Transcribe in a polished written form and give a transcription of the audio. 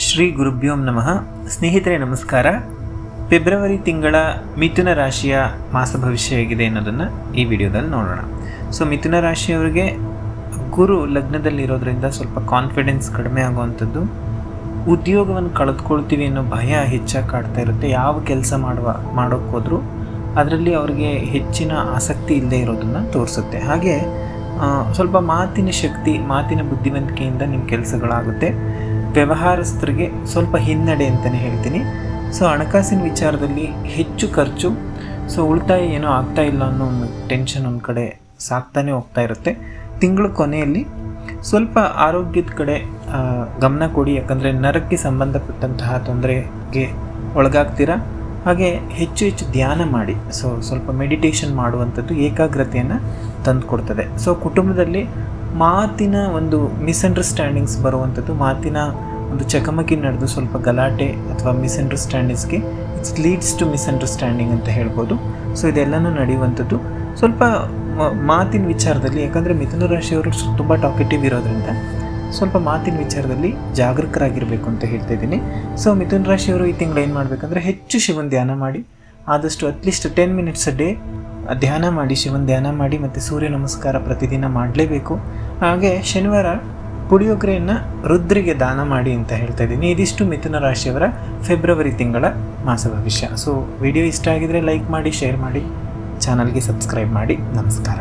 ಶ್ರೀ ಗುರುಭ್ಯೋ ನಮಃ. ಸ್ನೇಹಿತರೆ ನಮಸ್ಕಾರ. ಫೆಬ್ರವರಿ ತಿಂಗಳ ಮಿಥುನ ರಾಶಿಯ ಮಾಸ ಭವಿಷ್ಯ ಹೇಗಿದೆ ಅನ್ನೋದನ್ನು ಈ ವಿಡಿಯೋದಲ್ಲಿ ನೋಡೋಣ. ಸೊ ಮಿಥುನ ರಾಶಿಯವರಿಗೆ ಗುರು ಲಗ್ನದಲ್ಲಿರೋದ್ರಿಂದ ಸ್ವಲ್ಪ ಕಾನ್ಫಿಡೆನ್ಸ್ ಕಡಿಮೆ ಆಗುವಂಥದ್ದು, ಉದ್ಯೋಗವನ್ನು ಕಳೆದುಕೊಳ್ತೀವಿ ಅನ್ನೋ ಭಯ ಹೆಚ್ಚಾಗಿ ಕಾಡ್ತಾ ಇರುತ್ತೆ. ಯಾವ ಕೆಲಸ ಮಾಡೋಕ್ಕೆ ಹೋದರೂ ಅದರಲ್ಲಿ ಅವ್ರಿಗೆ ಹೆಚ್ಚಿನ ಆಸಕ್ತಿ ಇಲ್ಲದೆ ಇರೋದನ್ನು ತೋರಿಸುತ್ತೆ. ಹಾಗೆ ಸ್ವಲ್ಪ ಮಾತಿನ ಶಕ್ತಿ, ಮಾತಿನ ಬುದ್ಧಿವಂತಿಕೆಯಿಂದ ನಿಮ್ಮ ಕೆಲಸಗಳಾಗುತ್ತೆ. ವ್ಯವಹಾರಸ್ಥರಿಗೆ ಸ್ವಲ್ಪ ಹಿನ್ನಡೆ ಅಂತಲೇ ಹೇಳ್ತೀನಿ. ಸೊ ಹಣಕಾಸಿನ ವಿಚಾರದಲ್ಲಿ ಹೆಚ್ಚು ಖರ್ಚು, ಸೊ ಉಳಿತಾಯ ಏನೋ ಆಗ್ತಾ ಇಲ್ಲ ಅನ್ನೋ ಒಂದು ಟೆನ್ಷನ್ ಒಂದು ಕಡೆ ಸಾಕ್ತಾನೆ ಹೋಗ್ತಾ ಇರುತ್ತೆ. ತಿಂಗಳ ಕೊನೆಯಲ್ಲಿ ಸ್ವಲ್ಪ ಆರೋಗ್ಯದ ಕಡೆ ಗಮನ ಕೊಡಿ, ಯಾಕಂದರೆ ನರಕ್ಕೆ ಸಂಬಂಧಪಟ್ಟಂತಹ ತೊಂದರೆಗೆ ಒಳಗಾಗ್ತೀರಾ. ಹಾಗೆ ಹೆಚ್ಚು ಧ್ಯಾನ ಮಾಡಿ. ಸೊ ಸ್ವಲ್ಪ ಮೆಡಿಟೇಷನ್ ಮಾಡುವಂಥದ್ದು ಏಕಾಗ್ರತೆಯನ್ನು ತಂದು ಕೊಡ್ತದೆ. ಸೊ ಕುಟುಂಬದಲ್ಲಿ ಮಾತಿನ ಒಂದು ಮಿಸ್ಅಂಡರ್ಸ್ಟ್ಯಾಂಡಿಂಗ್ಸ್ ಬರುವಂಥದ್ದು, ಮಾತಿನ ಒಂದು ಚಕಮಕಿ ನಡೆದು ಸ್ವಲ್ಪ ಗಲಾಟೆ ಅಥವಾ ಮಿಸ್ಅಂಡರ್ಸ್ಟ್ಯಾಂಡಿಂಗ್ಸ್ಗೆ ಇಟ್ಸ್ ಲೀಡ್ಸ್ ಟು ಮಿಸ್ಅಂಡರ್ಸ್ಟ್ಯಾಂಡಿಂಗ್ ಅಂತ ಹೇಳ್ಬೋದು. ಸೊ ಇದೆಲ್ಲನೂ ನಡೆಯುವಂಥದ್ದು ಸ್ವಲ್ಪ ಮಾತಿನ ವಿಚಾರದಲ್ಲಿ, ಯಾಕಂದರೆ ಮಿಥುನ ರಾಶಿಯವರು ತುಂಬ ಟಾಕೆಟಿವ್ ಇರೋದ್ರಿಂದ ಸ್ವಲ್ಪ ಮಾತಿನ ವಿಚಾರದಲ್ಲಿ ಜಾಗರೂಕರಾಗಿರಬೇಕು ಅಂತ ಹೇಳ್ತಾ ಇದ್ದೀನಿ. ಸೊ ಮಿಥುನ ರಾಶಿಯವರು ಈ ತಿಂಗಳು ಏನು ಮಾಡಬೇಕಂದ್ರೆ ಹೆಚ್ಚು ಶಿವನ ಧ್ಯಾನ ಮಾಡಿ, ಆದಷ್ಟು ಅಟ್ಲೀಸ್ಟ್ 10 ಮಿನಿಟ್ಸ್ ಡೇ ಧ್ಯಾನ ಮಾಡಿ, ಶಿವನ ಧ್ಯಾನ ಮಾಡಿ, ಮತ್ತು ಸೂರ್ಯ ನಮಸ್ಕಾರ ಪ್ರತಿದಿನ ಮಾಡಲೇಬೇಕು. ಹಾಗೆ ಶನಿವಾರ ಪುಳಿಯೋಗರೆಯನ್ನು ರುದ್ರಿಗೆ ದಾನ ಮಾಡಿ ಅಂತ ಹೇಳ್ತಾ ಇದ್ದೀನಿ. ಇದಿಷ್ಟು ಮಿಥುನ ರಾಶಿಯವರ ಫೆಬ್ರವರಿ ತಿಂಗಳ ಮಾಸ ಭವಿಷ್ಯ. ಸೊ ವಿಡಿಯೋ ಇಷ್ಟ ಆಗಿದರೆ ಲೈಕ್ ಮಾಡಿ, ಶೇರ್ ಮಾಡಿ, ಚಾನಲ್ಗೆ ಸಬ್ಸ್ಕ್ರೈಬ್ ಮಾಡಿ. ನಮಸ್ಕಾರ.